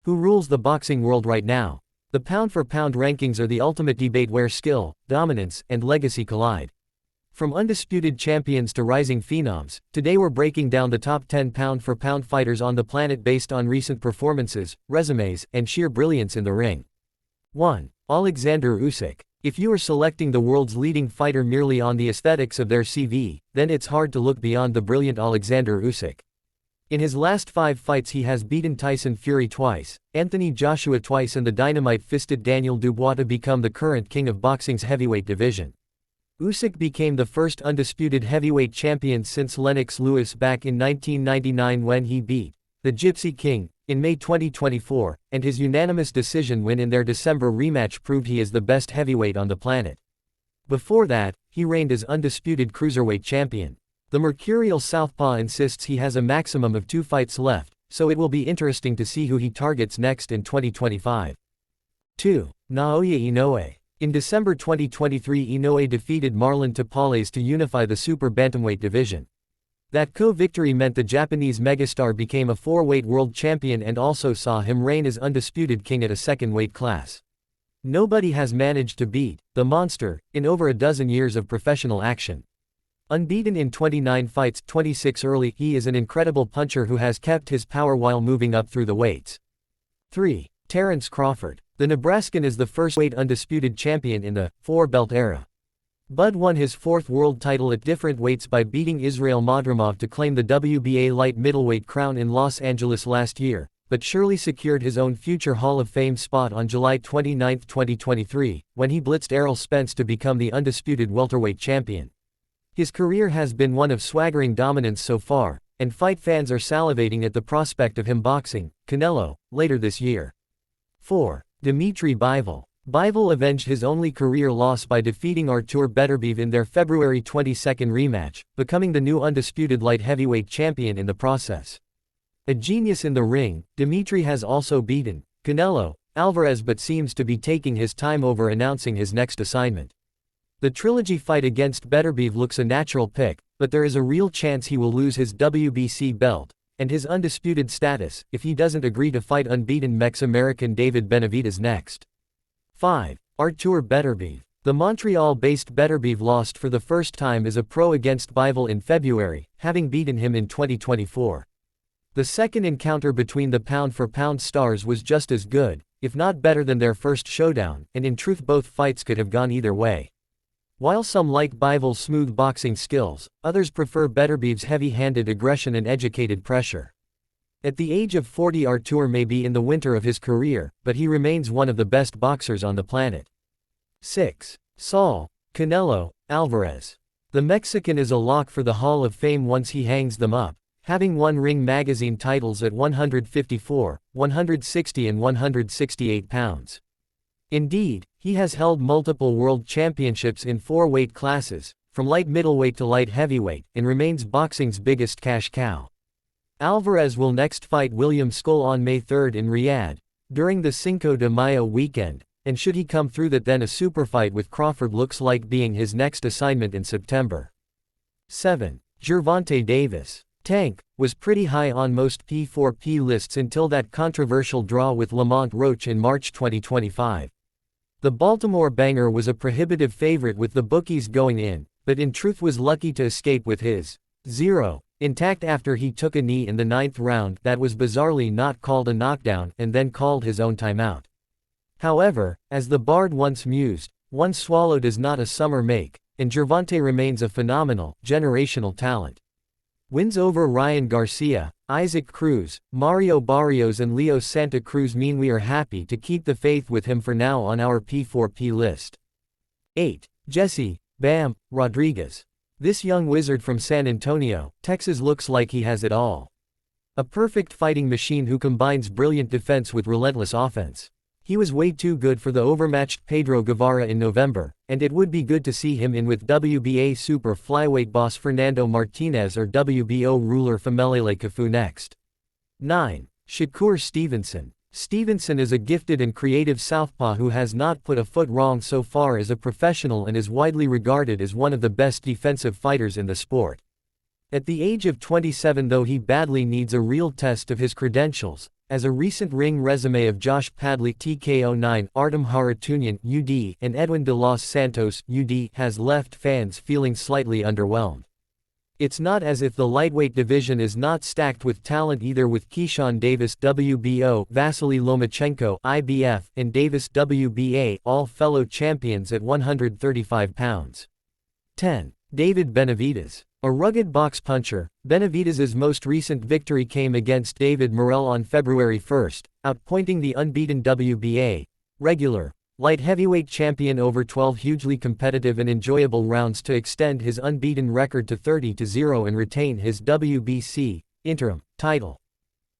Who rules the boxing world right now? The pound-for-pound rankings are the ultimate debate where skill, dominance, and legacy collide. From undisputed champions to rising phenoms, today we're breaking down the top 10 pound-for-pound fighters on the planet based on recent performances, resumes, and sheer brilliance in the ring. 1. Alexander Usyk. If you are selecting the world's leading fighter merely on the aesthetics of their CV, then it's hard to look beyond the brilliant Alexander Usyk. In his last 5 fights he has beaten Tyson Fury twice, Anthony Joshua twice and the dynamite-fisted Daniel Dubois to become the current king of boxing's heavyweight division. Usyk became the first undisputed heavyweight champion since Lennox Lewis back in 1999 when he beat the Gypsy King in May 2024, and his unanimous decision win in their December rematch proved he is the best heavyweight on the planet. Before that, he reigned as undisputed cruiserweight champion. The mercurial southpaw insists he has a maximum of 2 fights left, so it will be interesting to see who he targets next in 2025. 2. Naoya Inoue. In December 2023 Inoue defeated Marlon Tapales to unify the super bantamweight division. That co-victory meant the Japanese megastar became a 4-weight world champion and also saw him reign as undisputed king at a second weight class. Nobody has managed to beat the monster in over a dozen years of professional action. Unbeaten in 29 fights, 26 early, he is an incredible puncher who has kept his power while moving up through the weights. 3. Terence Crawford. The Nebraskan is the first weight undisputed champion in the 4-belt era. Bud won his 4th world title at different weights by beating Israel Madrimov to claim the WBA light middleweight crown in Los Angeles last year, but surely secured his own future Hall of Fame spot on July 29, 2023, when he blitzed Errol Spence to become the undisputed welterweight champion. His career has been one of swaggering dominance so far, and fight fans are salivating at the prospect of him boxing Canelo later this year. 4. Dmitry Bivol. Bivol avenged his only career loss by defeating Artur Beterbiev in their February 22 rematch, becoming the new undisputed light heavyweight champion in the process. A genius in the ring, Dmitry has also beaten Canelo Alvarez but seems to be taking his time over announcing his next assignment. The trilogy fight against Beterbiev looks a natural pick, but there is a real chance he will lose his WBC belt and his undisputed status if he doesn't agree to fight unbeaten Mex-American David Benavidez next. 5. Artur Beterbiev. The Montreal-based Beterbiev lost for the first time as a pro against Bivol in February, having beaten him in 2024. The second encounter between the pound-for-pound stars was just as good, if not better than their first showdown, and in truth both fights could have gone either way. While some like Bivol's smooth boxing skills, others prefer Beterbiev's heavy-handed aggression and educated pressure. At the age of 40 Artur may be in the winter of his career, but he remains one of the best boxers on the planet. 6. Saul Canelo Alvarez. The Mexican is a lock for the Hall of Fame once he hangs them up, having won Ring Magazine titles at 154, 160 and 168 pounds. Indeed, he has held multiple world championships in 4 weight classes, from light middleweight to light heavyweight, and remains boxing's biggest cash cow. Alvarez will next fight William Skull on May 3 in Riyadh, during the Cinco de Mayo weekend, and should he come through that then a super fight with Crawford looks like being his next assignment in September. 7. Gervonta Davis. Tank was pretty high on most P4P lists until that controversial draw with Lamont Roach in March 2025. The Baltimore banger was a prohibitive favorite with the bookies going in, but in truth was lucky to escape with his 0 intact after he took a knee in the 9th round that was bizarrely not called a knockdown and then called his own timeout. However, as the Bard once mused, one swallow does not a summer make, and Gervonta remains a phenomenal, generational talent. Wins over Ryan Garcia, Isaac Cruz, Mario Barrios and Leo Santa Cruz mean we are happy to keep the faith with him for now on our P4P list. 8. Jesse Bam Rodriguez. This young wizard from San Antonio, Texas looks like he has it all. A perfect fighting machine who combines brilliant defense with relentless offense. He was way too good for the overmatched Pedro Guevara in November, and it would be good to see him in with WBA super flyweight boss Fernando Martinez or WBO ruler Famelele Cafu next. 9. Shakur Stevenson. Stevenson is a gifted and creative southpaw who has not put a foot wrong so far as a professional and is widely regarded as one of the best defensive fighters in the sport. At the age of 27, though he badly needs a real test of his credentials, as a recent ring resume of Josh Padley TKO9, Artem Harutyunyan UD, and Edwin de los Santos UD has left fans feeling slightly underwhelmed. It's not as if the lightweight division is not stacked with talent either, with Keyshawn Davis WBO, Vasily Lomachenko IBF, and Davis WBA, all fellow champions at 135 pounds. 10. David Benavidez. A rugged box puncher, Benavidez's most recent victory came against David Morrell on February 1, outpointing the unbeaten WBA regular light heavyweight champion over 12 hugely competitive and enjoyable rounds to extend his unbeaten record to 30-0 and retain his WBC interim title.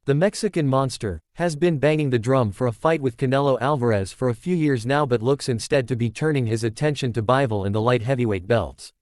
The Mexican monster has been banging the drum for a fight with Canelo Alvarez for a few years now, but looks instead to be turning his attention to Bivol and the light heavyweight belts.